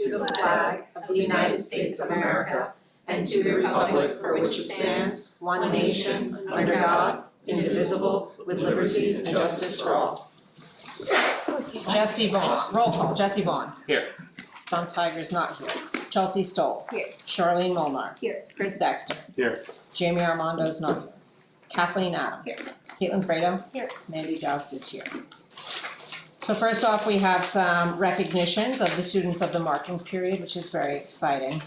to the flag of the United States of America and to the republic for which it stands, one nation, under God, indivisible, with liberty and justice for all. Jesse Vaughn, roll call, Jesse Vaughn. Here. Don Tiger's not here. Chelsea Stoll. Here. Charlene Molnar. Here. Chris Dexter. Here. Jamie Armando's not here. Kathleen Adam. Here. Caitlin Fredo. Here. Mandy Joust is here. So first off, we have some recognitions of the students of the marking period, which is very exciting.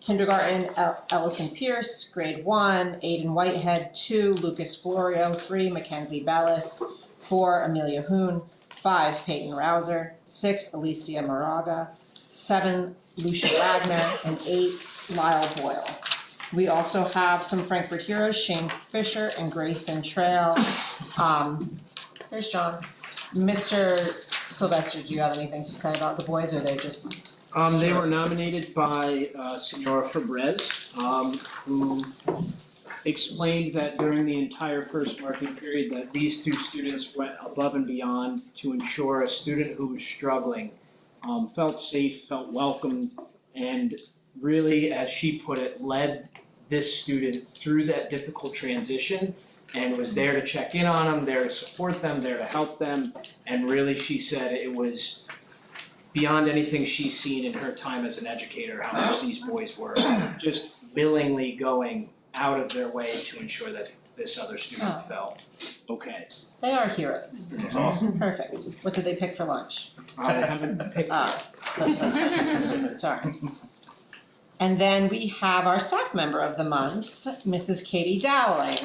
Kindergarten, Ellison Pierce, grade 1, Aiden Whitehead, 2, Lucas Florio, 3, Mackenzie Bellis, 4, Amelia Hoon, 5, Peyton Rouser, 6, Alicia Moraga, 7, Lucia Wagner, and 8, Lyle Boyle. We also have some Frankfurt heroes, Shane Fisher and Grayson Trail. There's John. Mr. Sylvester, do you have anything to say about the boys, or they're just? They were nominated by Senora Fabrez, who explained that during the entire first marking period that these two students went above and beyond to ensure a student who was struggling felt safe, felt welcomed, and really, as she put it, led this student through that difficult transition and was there to check in on them, there to support them, there to help them, and really, she said it was beyond anything she's seen in her time as an educator, how much these boys were just willingly going out of their way to ensure that this other student felt okay. They are heroes. That's awesome. Perfect. What did they pick for lunch? I haven't picked Sorry. And then we have our staff member of the month, Mrs. Katie Dowling. She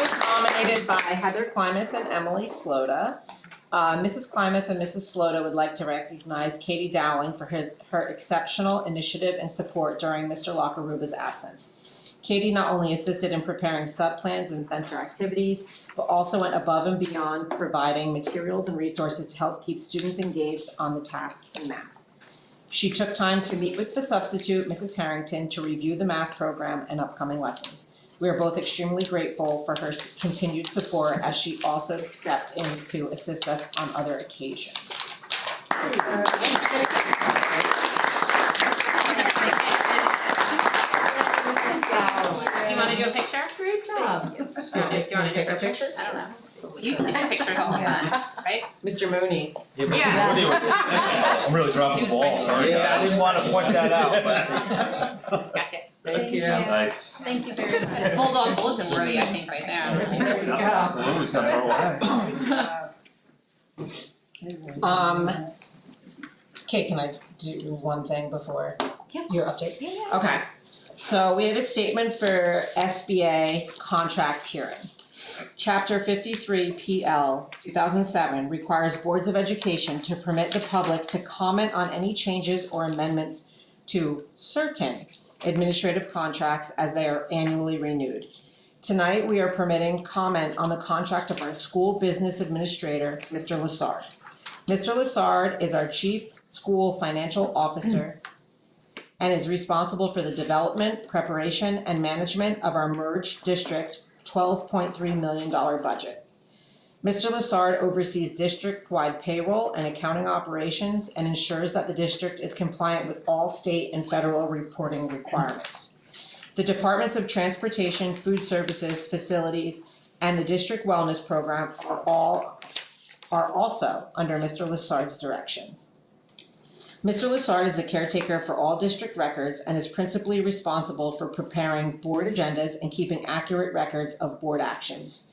was nominated by Heather Klimas and Emily Slota. Mrs. Klimas and Mrs. Slota would like to recognize Katie Dowling for her exceptional initiative and support during Mr. Lockeruba's absence. Katie not only assisted in preparing sub-plans and center activities, but also went above and beyond providing materials and resources to help keep students engaged on the task in math. She took time to meet with the substitute, Mrs. Harrington, to review the math program and upcoming lessons. We are both extremely grateful for her continued support as she also stepped in to assist us on other occasions. Do you want to do a picture? Great job. Do you want to take a picture? I don't know. We used to take pictures all the time, right? Mr. Mooney. Yeah. I'm really dropping the ball, sorry Yeah, I guys. didn't want to point that out, but. Gotcha. Thank you. Nice. Thank you very much. Bulldog bulletin worthy, I think, right there. There you go. Absolutely, step our way. Kate, can I do one thing before Yeah. your update? Yeah. Okay, so we have a statement for SBA contract hearing. Chapter 53 PL 2007 requires boards of education to permit the public to comment on any changes or amendments to certain administrative contracts as they are annually renewed. Tonight, we are permitting comment on the contract of our school business administrator, Mr. Lassard. Mr. Lassard is our chief school financial officer and is responsible for the development, preparation, and management of our merged district's $12.3 million budget. Mr. Lassard oversees district-wide payroll and accounting operations and ensures that the district is compliant with all state and federal reporting requirements. The Departments of Transportation, Food Services, Facilities, and the District Wellness Program are also under Mr. Lassard's direction. Mr. Lassard is the caretaker for all district records and is principally responsible for preparing board agendas and keeping accurate records of board actions.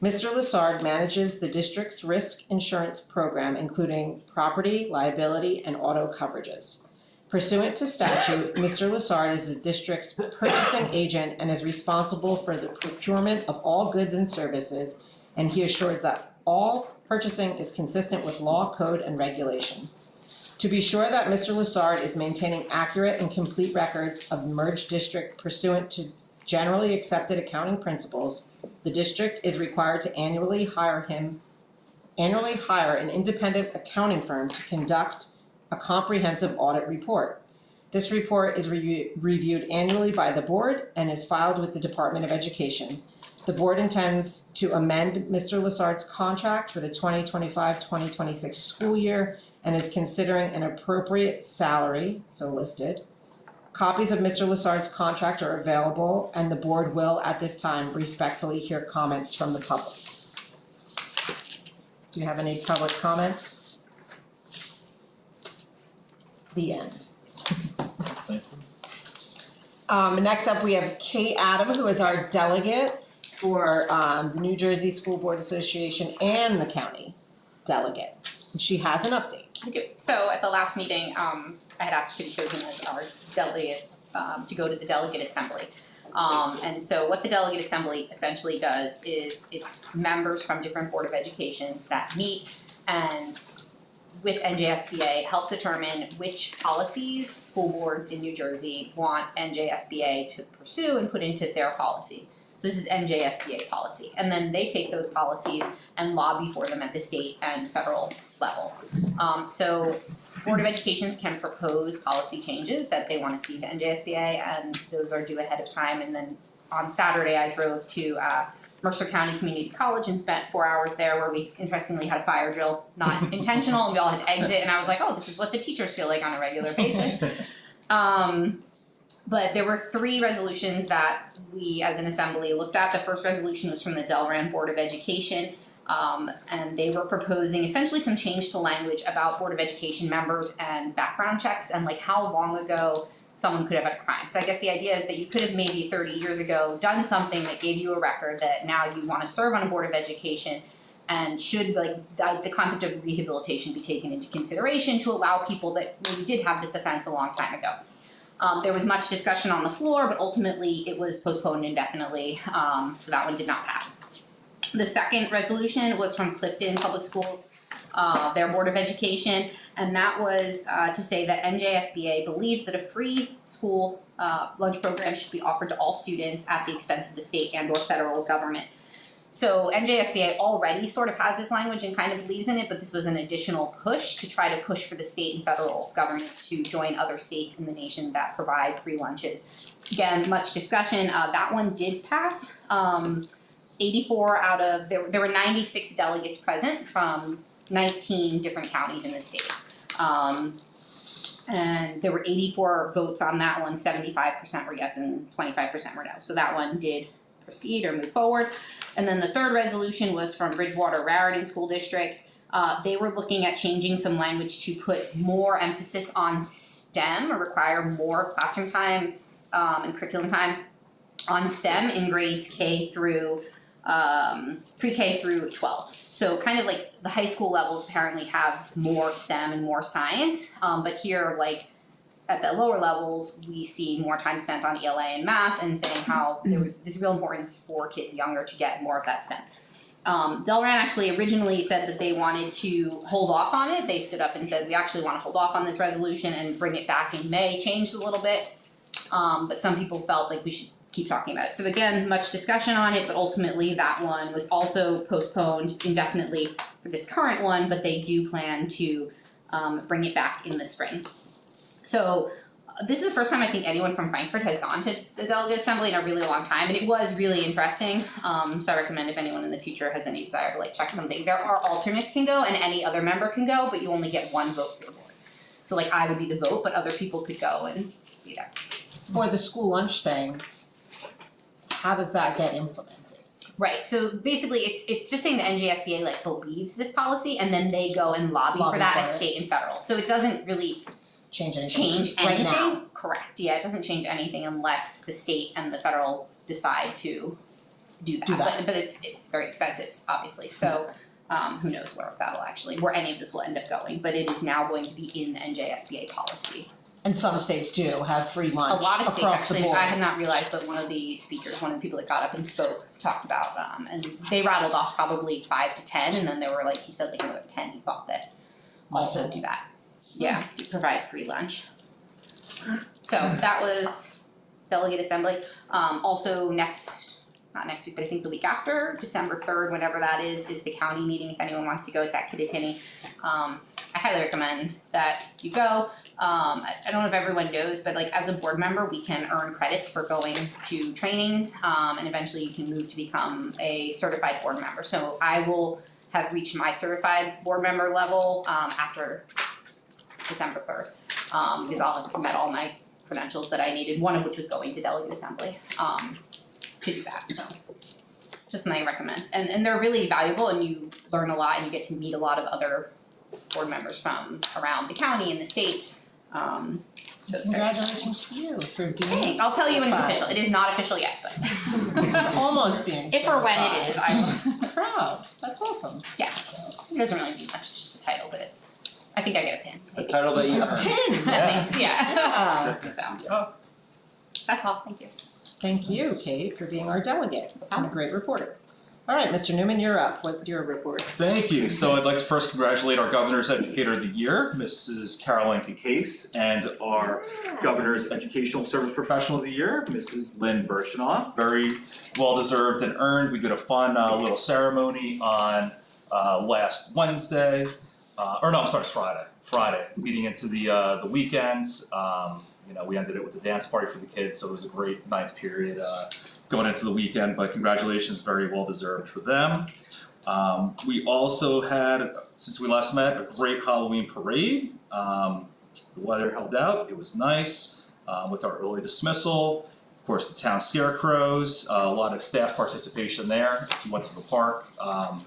Mr. Lassard manages the district's risk insurance program, including property, liability, and auto coverages. Pursuant to statute, Mr. Lassard is the district's purchasing agent and is responsible for the procurement of all goods and services, and he assures that all purchasing is consistent with law, code, and regulation. To be sure that Mr. Lassard is maintaining accurate and complete records of the merged district pursuant to generally accepted accounting principles, the district is required to annually hire an independent accounting firm to conduct a comprehensive audit report. This report is reviewed annually by the board and is filed with the Department of Education. The board intends to amend Mr. Lassard's contract for the 2025-2026 school year and is considering an appropriate salary, so listed. Copies of Mr. Lassard's contract are available, and the board will, at this time, respectfully hear comments from the public. Do you have any public comments? The end. Next up, we have Kate Adam, who is our delegate for the New Jersey School Board Association and the county delegate. And she has an update. I do. So at the last meeting, I had asked to be chosen as our delegate to go to the delegate assembly. And so what the delegate assembly essentially does is it's members from different Board of Educations that meet and with NJSBA help determine which policies school boards in New Jersey want NJSBA to pursue and put into their policy. So this is NJSBA policy. And then they take those policies and lobby for them at the state and federal level. So Board of Educations can propose policy changes that they want to see to NJSBA, and those are due ahead of time. And then on Saturday, I drove to Mercer County Community College and spent 4 hours there, where we interestingly had a fire drill, not intentional, and we all had to exit. And I was like, oh, this is what the teachers feel like on a regular basis. But there were 3 resolutions that we as an assembly looked at. The first resolution was from the Delran Board of Education. And they were proposing essentially some change to language about Board of Education members and background checks and like how long ago someone could have had a crime. So I guess the idea is that you could have maybe 30 years ago done something that gave you a record that now you want to serve on a Board of Education, and should like the concept of rehabilitation be taken into consideration to allow people that maybe did have this offense a long time ago. There was much discussion on the floor, but ultimately it was postponed indefinitely, so that one did not pass. The second resolution was from Clifton Public Schools, their Board of Education, and that was to say that NJSBA believes that a free school lunch program should be offered to all students at the expense of the state and or federal government. So NJSBA already sort of has this language and kind of believes in it, but this was an additional push to try to push for the state and federal government to join other states in the nation that provide free lunches. Again, much discussion. That one did pass. 84 out of, there were 96 delegates present from 19 different counties in the state. And there were 84 votes on that one, 75% were yes and 25% were no. So that one did proceed or move forward. And then the third resolution was from Bridgewater Raritan School District. They were looking at changing some language to put more emphasis on STEM, or require more classroom time and curriculum time on STEM in grades K through pre-K through 12. So kind of like the high school levels apparently have more STEM and more science, but here like at the lower levels we see more time spent on ELA and math, and saying how there was this real importance for kids younger to get more of that STEM. Delran actually originally said that they wanted to hold off on it. They stood up and said, we actually want to hold off on this resolution and bring it back in May. Changed a little bit, but some people felt like we should keep talking about it. So again, much discussion on it, but ultimately that one was also postponed indefinitely for this current one, but they do plan to bring it back in the spring. So this is the first time I think anyone from Frankfurt has gone to the delegate assembly in a really long time, and it was really interesting. So I recommend if anyone in the future has any desire to like check something, there are alternates can go and any other member can go, but you only get one vote for your board. So like I would be the vote, but other people could go and be there. For the school lunch thing, how does that get implemented? Right, so basically it's just saying the NJSBA like believes this policy, and then they go and lobby for Lobby that for at it. state and federal. So it doesn't really Change anything change right anything. now? Correct, yeah, it doesn't change anything unless the state and the federal decide to do that. But it's very expensive, obviously, so who knows where any of this will end up going, but it is now going to be in the NJSBA policy. And some states do have free lunch A lot of states across the actually, board. I had not realized, but one of the speakers, one of the people that got up and spoke, talked about, and they rattled off probably 5 to 10, and then there were like, he said like another 10 he thought that also do that. Yeah, to provide free lunch. So that was delegate assembly. Also not next week, but I think the week after, December 3rd, whenever that is the county meeting. If anyone wants to go, it's at Kittatinny. I highly recommend that you go. I don't know if everyone knows, but like as a board member, we can earn credits for going to trainings, and eventually you can move to become a certified board member. So I will have reached my certified board member level, after December 3rd, because I'll have met all my credentials that I needed, one of which was going to delegate assembly, to do that, so. Just something I recommend, and they're really valuable and you learn a lot and you get to meet a lot of other board members from around the county and the state, so it's very. Congratulations to you for being. Thanks, I'll tell you when it's official, it is not official yet, but. Almost being If or when it certified. is, I will, Proud, that's awesome. yeah, it doesn't really mean much, it's just a title, but I think I get a pin. A title that you. A pin. Thanks, yeah. Yeah. So, that's all, thank you. Thank you, Kate, for being our delegate and a great reporter. All right, Mr. Newman, you're up. What's your report? Thank you. So I'd like to first congratulate our Governor's Educator of the Year, Mrs. Caroline Case, and our Governor's Educational Service Professional of the Year, Mrs. Lynn Birchenough. Very well deserved and earned. We did a fun little ceremony on last Wednesday, it's Friday, leading into the weekends. We ended it with a dance party for the kids, so it was a great ninth period going into the weekend, but congratulations, very well deserved for them. We also had, since we last met, a great Halloween parade. The weather held out, it was nice, with our early dismissal. Of course, the town scarecrows, a lot of staff participation there. If you went to the park, I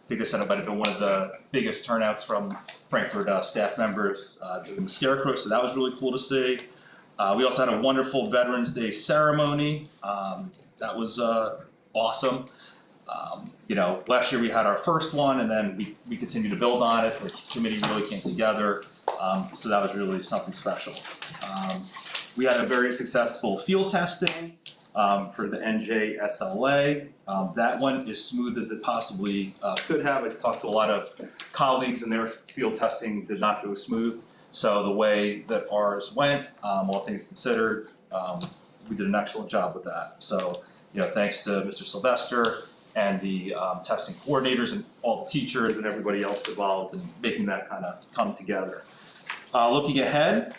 think they said it might have been one of the biggest turnouts from Frankfurt staff members doing the scarecrow, so that was really cool to see. We also had a wonderful Veterans Day ceremony. That was awesome. Last year we had our first one, and then we continued to build on it. The committee really came together, so that was really something special. We had a very successful field testing for the NJSLA. That one is smooth as it possibly could have. I talked to a lot of colleagues, and their field testing did not go smooth. So the way that ours went, all things considered, we did an excellent job with that. So, thanks to Mr. Sylvester and the testing coordinators and all the teachers and everybody else involved in making that kind of come together. Looking ahead,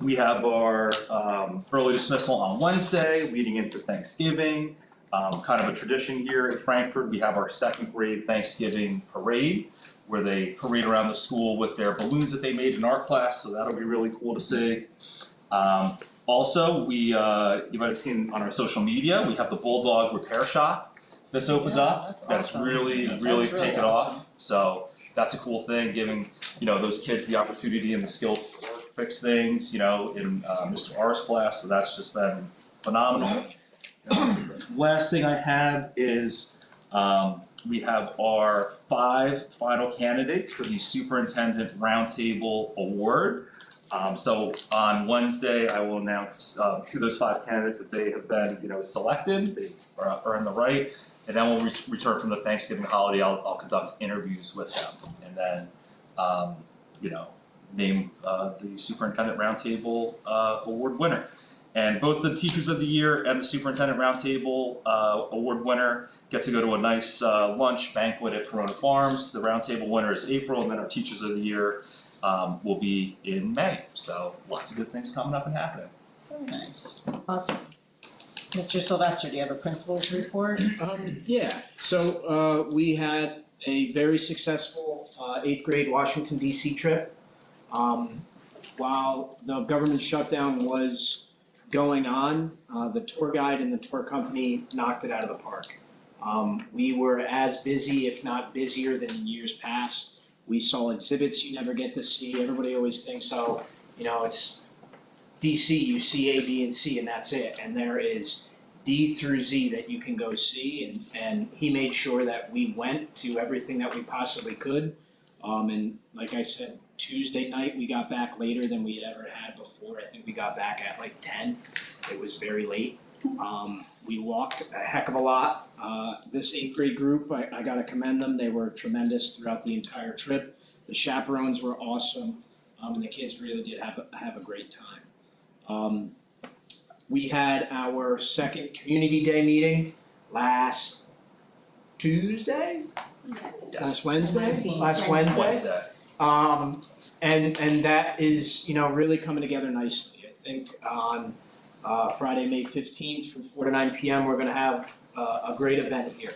we have our early dismissal on Wednesday, leading into Thanksgiving. Kind of a tradition here at Frankfurt, we have our second grade Thanksgiving parade, where they parade around the school with their balloons that they made in art class, so that'll be really cool to see. Also, you might have seen on our social media, we have the Bulldog Repair Shop that's opened up. That's awesome. really taken off. So that's a cool thing, giving those kids the opportunity and the skill to fix things, in Mr. R's class. So that's just been phenomenal. Last thing I have is we have our 5 final candidates for the Superintendent Roundtable Award. So on Wednesday, I will announce to those 5 candidates that they have been, selected. They've earned the right, and then when we return from the Thanksgiving holiday, I'll conduct interviews with them, and then name the Superintendent Roundtable Award winner. And both the Teachers of the Year and the Superintendent Roundtable Award winner get to go to a nice lunch banquet at Corona Farms. The Roundtable winner is April, and then our Teachers of the Year will be in May. So lots of good things coming up and happening. Very nice, awesome. Mr. Sylvester, do you have a principal's report? Yeah, so we had a very successful 8th grade Washington DC trip. While the government shutdown was going on, the tour guide and the tour company knocked it out of the park. We were as busy, if not busier, than in years past. We saw exhibits you never get to see. Everybody always thinks, it's DC, you see A, B, and C, and that's it. And there is D through Z that you can go see, and he made sure that we went to everything that we possibly could. And like I said, Tuesday night, we got back later than we had ever had before. I think we got back at like 10. It was very late. We walked a heck of a lot. This 8th grade group, I gotta commend them. They were tremendous throughout the entire trip. The chaperones were awesome, and the kids really did have a great time. We had our second community day meeting last Tuesday? Last Wednesday? Last Wednesday. And that is, really coming together nicely. I think on Friday, May 15th from 4 to 9 p.m., we're gonna have a great event here.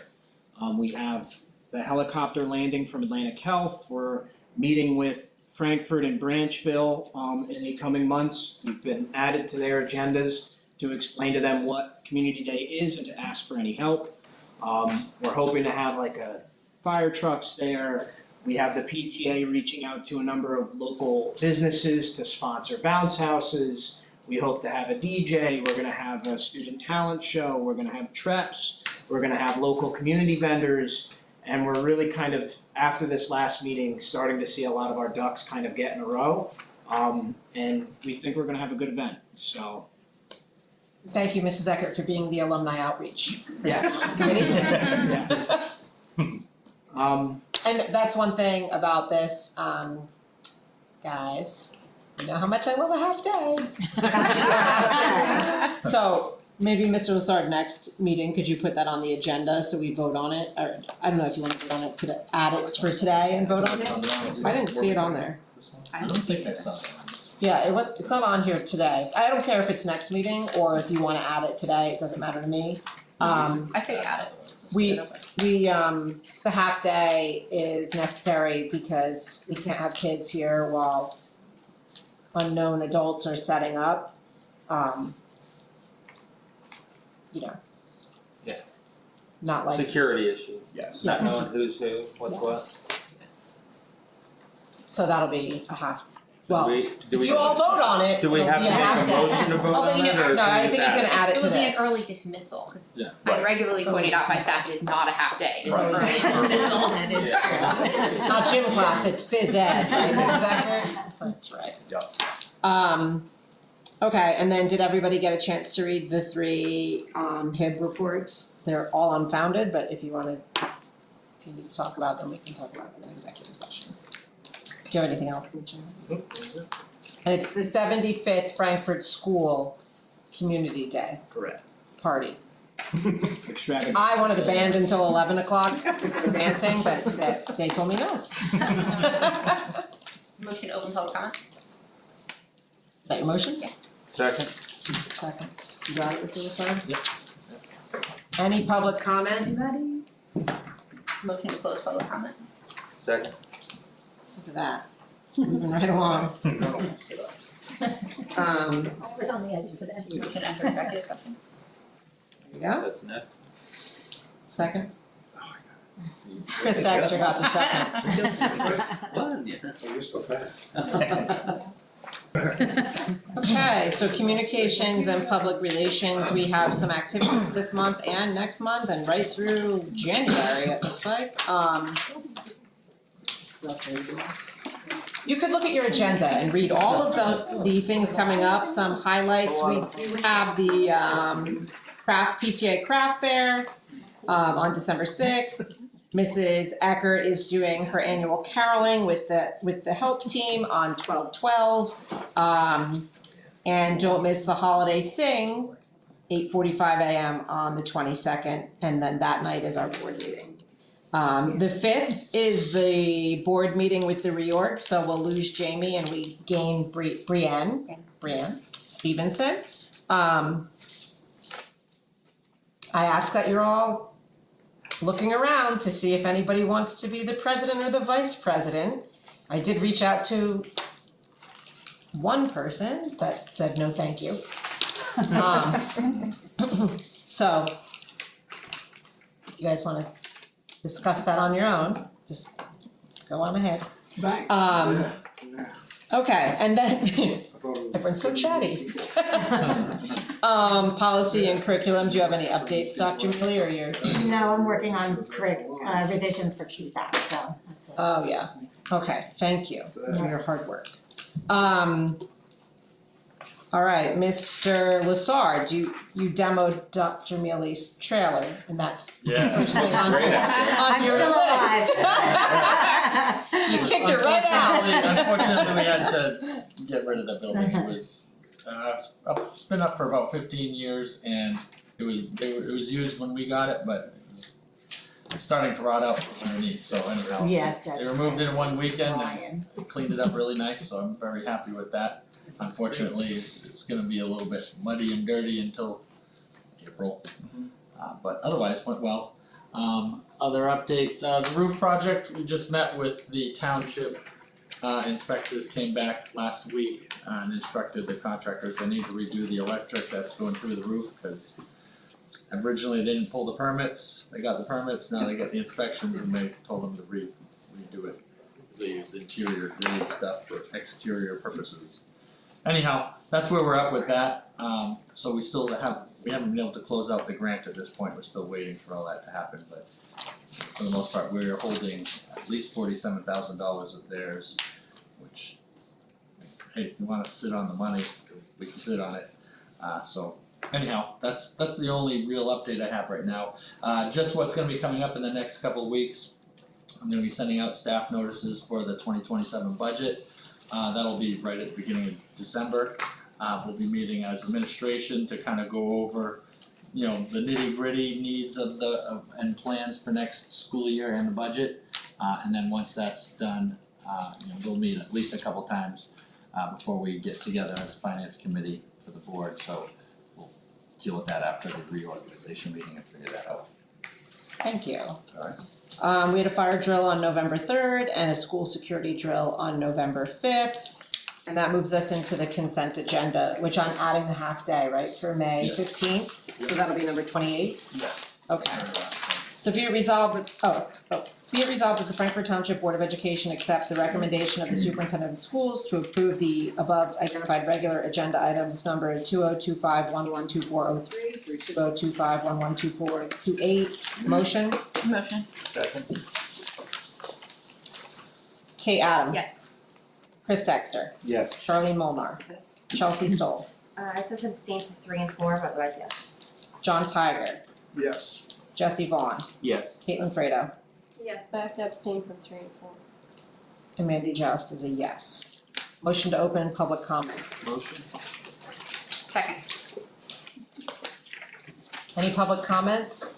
We have the helicopter landing from Atlantic Health. We're meeting with Frankfurt and Branchville in the coming months. We've been added to their agendas to explain to them what Community Day is and to ask for any help. We're hoping to have like a fire trucks there. We have the PTA reaching out to a number of local businesses to sponsor bounce houses. We hope to have a DJ, we're gonna have a student talent show, we're gonna have treps, we're gonna have local community vendors. And we're really kind of, after this last meeting, starting to see a lot of our ducks kind of get in a row. And we think we're gonna have a good event, so. Thank you, Mrs. Eckert, for being the alumni outreach Yes. committee. Yeah. And that's one thing about this, guys, you know how much I love a half day. A half day. So maybe Mr. Lassard, next meeting, could you put that on the agenda so we vote on it? Or I don't know if you wanna vote on it today, add it for today and vote on it? I didn't see it on there. I don't think so. Yeah, it's not on here today. I don't care if it's next meeting or if you wanna add it today, it doesn't matter to me. I say add it. The half day is necessary because we can't have kids here while unknown adults are setting up. Yeah. Not like, Security issue, Yes. not knowing who's who, what's what. so that'll be a half, Do well, we- if do we- you all vote on it, Do we it'll have be to a half make a day. motion to vote Although on you that, know- or No, can we I just think he's add gonna add it It to would be an this. early dismissal, 'cause Yeah. I'm regularly pointed out by staff, it is not a half day, it is an Right. early dismissal. That is true. It's not gym class, it's phys ed, right, Mrs. Eckert? That's right. Yeah. Okay, and then did everybody get a chance to read the three HIB reports? They're all unfounded, but if you need to talk about them, we can talk about them in executive session. Do you have anything else, Mr. Mayor? And it's the 75th Frankfurt School Community Day Correct. party. Extravagant. I wanted a band until 11 o'clock for dancing, but they told me no. Motion to open public comment? Is that your motion? Yeah. Second? Second. You got it, Mr. Lassard? Yep. Any public comments? Motion to close public comment? Second? Look at that. It's moving right along. I was on the edge today. Motion to enter executive session? There you go. That's next. Second. Chris Dexter got the second. You're so fast. Okay, so communications and public relations, we have some activities this month and next month and right through January, it looks like. You could look at your agenda and read all of the things coming up, some highlights. We do have the PTA craft fair on December 6th. Mrs. Eckert is doing her annual caroling with the help team on 12/12. And don't miss the holiday sing, 8:45 a.m. on the 22nd, and then that night is our board meeting. The 5th is the board meeting with the reorg, so we'll lose Jamie and we gain Brienne Stevenson. I ask that you're all looking around to see if anybody wants to be the president or the vice president. I did reach out to one person that said no, thank you. So, you guys wanna discuss that on your own, just go on ahead. Okay, and then, everyone's so chatty. Policy and curriculum, do you have any updates, Dr. Millie, or you're? No, I'm working on revisions for CUSAC, so that's what. Oh, yeah. Okay, thank you for your hard work. All right, Mr. Lassard, you demoed Dr. Mealy's trailer, and that's the first thing on Great your, idea. on I'm your still list. You kicked it right out. Unfortunately, we had to get rid of the building. It was, it's been up for about 15 years and it was used when we got it, but it was starting to rot out from underneath, so anyhow. Yes, that's. They removed it in one weekend and Ryan. they cleaned it up really nice, so I'm very happy with that. Unfortunately, it's gonna be a little bit muddy and dirty until April. But otherwise went well. Other updates, the roof project, we just met with the township inspectors, came back last week and instructed the contractors they need to redo the electric that's going through the roof, cause originally they didn't pull the permits, they got the permits, now they got the inspections and they told them to redo it. They used interior grade stuff for exterior purposes. Anyhow, that's where we're at with that, so we haven't been able to close out the grant at this point, we're still waiting for all that to happen, but for the most part, we're holding at least $47,000 of theirs, which, hey, if you wanna sit on the money, we can sit on it. So anyhow, that's the only real update I have right now. Just what's gonna be coming up in the next couple of weeks, I'm gonna be sending out staff notices for the 2027 budget. That'll be right at the beginning of December. We'll be meeting as administration to kind of go over, you know, the nitty-gritty needs of and plans for next school year and the budget. And then once that's done, you know, we'll meet at least a couple times before we get together as a finance committee for the board, so we'll deal with that after the reorganization meeting and figure that out. Thank you. Alright. We had a fire drill on November 3rd and a school security drill on November 5th. And that moves us into the consent agenda, which I'm adding the half day, right, for May Yes. 15th? So that'll be number 28? Yes. Okay. So be it resolved, be it resolved that the Frankfurt Township Board of Education accept the recommendation of the superintendent of schools to approve the above identified regular agenda items numbered 2025-112403 through 2025-112428. Motion? Motion. Second. Kate Adam. Yes. Chris Dexter. Yes. Charlene Molnar. Yes. Chelsea Stoll. I said to abstain for 3 and 4, but otherwise, yes. John Tiger. Yes. Jesse Vaughn. Yes. Caitlin Fredo. Yes, but I have to abstain from 3 and 4. And Mandy Joust is a yes. Motion to open public comment. Motion. Second. Any public comments?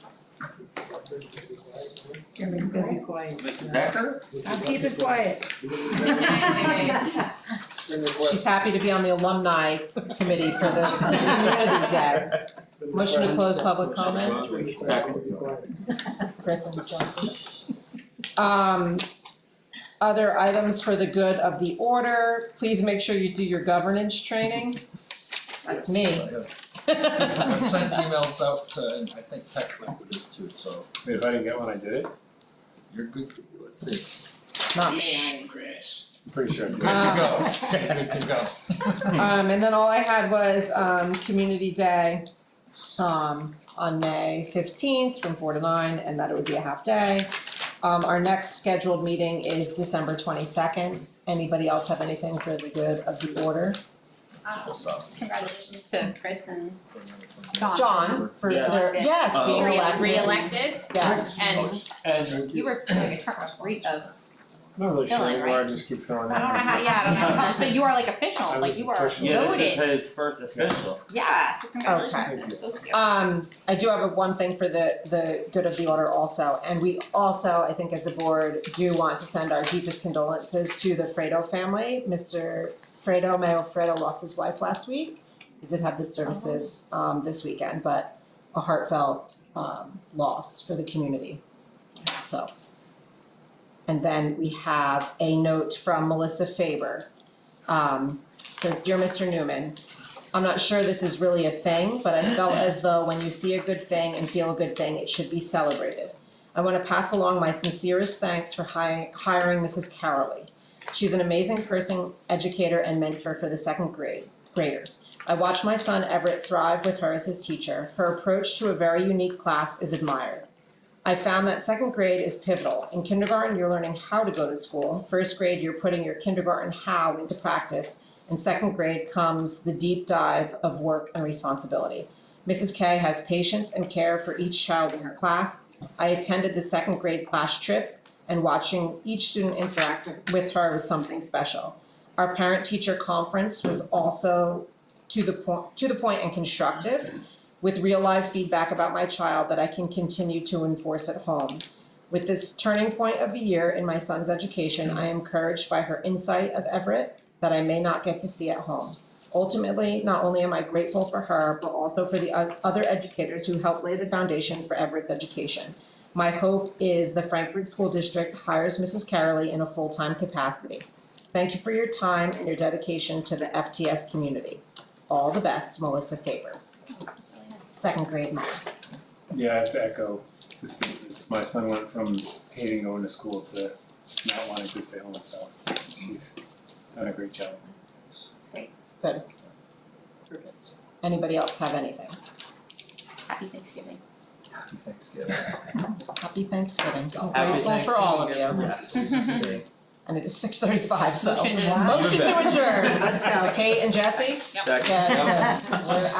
Everybody's gonna be quiet. Mrs. Hecker? I'll keep it quiet. She's happy to be on the alumni committee for the community day. Motion to close public comment. Second. Chris and Chelsea. Other items for the good of the order, please make sure you do your governance training. That's me. I've sent emails out and I think text messages too, so Wait, if I didn't get one, I did it? you're good, let's see. Not me. Chris. I'm pretty sure I did. Good to go, good to go. And then all I had was, community day, on May 15th from 4 to 9, and that it would be a half day. Our next scheduled meeting is December 22nd. Anybody else have anything for the good of the order? What's up? Congratulations to Chris and John. John, for Yes. their, yes, being elected. Re-elected, Yes. and And you were doing a great of, I'm not really sure Filling, anymore, I right? just keep filling I in. don't know how, yeah, I don't know how, but you are like official, I like was you are official. yeah, this is voted. his first official. Yeah, so congratulations Okay. to both of you. I do have one thing for the good of the order also, and we also, I think as a board, do want to send our deepest condolences to the Fredo family. Mr. Fredo, Mayo Fredo lost his wife last week. He did have the services this weekend, but a heartfelt loss for the community, so. And then we have a note from Melissa Faber. Says, "Dear Mr. Newman, I'm not sure this is really a thing, but I felt as though when you see a good thing and feel a good thing, it should be celebrated. I want to pass along my sincerest thanks for hiring Mrs. Carrolley. She's an amazing person, educator, and mentor for the second graders. I watched my son Everett thrive with her as his teacher. Her approach to a very unique class is admired. I found that second grade is pivotal. In kindergarten, you're learning how to go to school. First grade, you're putting your kindergarten how into practice. In second grade comes the deep dive of work and responsibility. Mrs. K has patience and care for each child in her class. I attended the second grade class trip, and watching each student interact with her was something special. Our parent-teacher conference was also to the point and constructive, with real life feedback about my child that I can continue to enforce at home. With this turning point of a year in my son's education, I am encouraged by her insight of Everett that I may not get to see at home. Ultimately, not only am I grateful for her, but also for the other educators who helped lay the foundation for Everett's education. My hope is the Frankfurt School District hires Mrs. Carrolley in a full-time capacity. Thank you for your time and your dedication to the FTS community. All the best, Melissa Faber. Second grade mom. Yeah, I have to echo the statements. My son went from hating going to school to not wanting to stay home, so she's done a great job. It's great. Perfect. Anybody else have anything? Happy Thanksgiving. Happy Thanksgiving. Happy Thanksgiving. I'm Happy grateful for all of you. Yes, same. And it is 6:35, so Motion to- motion to adjourn. Let's go. Kate and Jesse? Second. Yeah, good. We're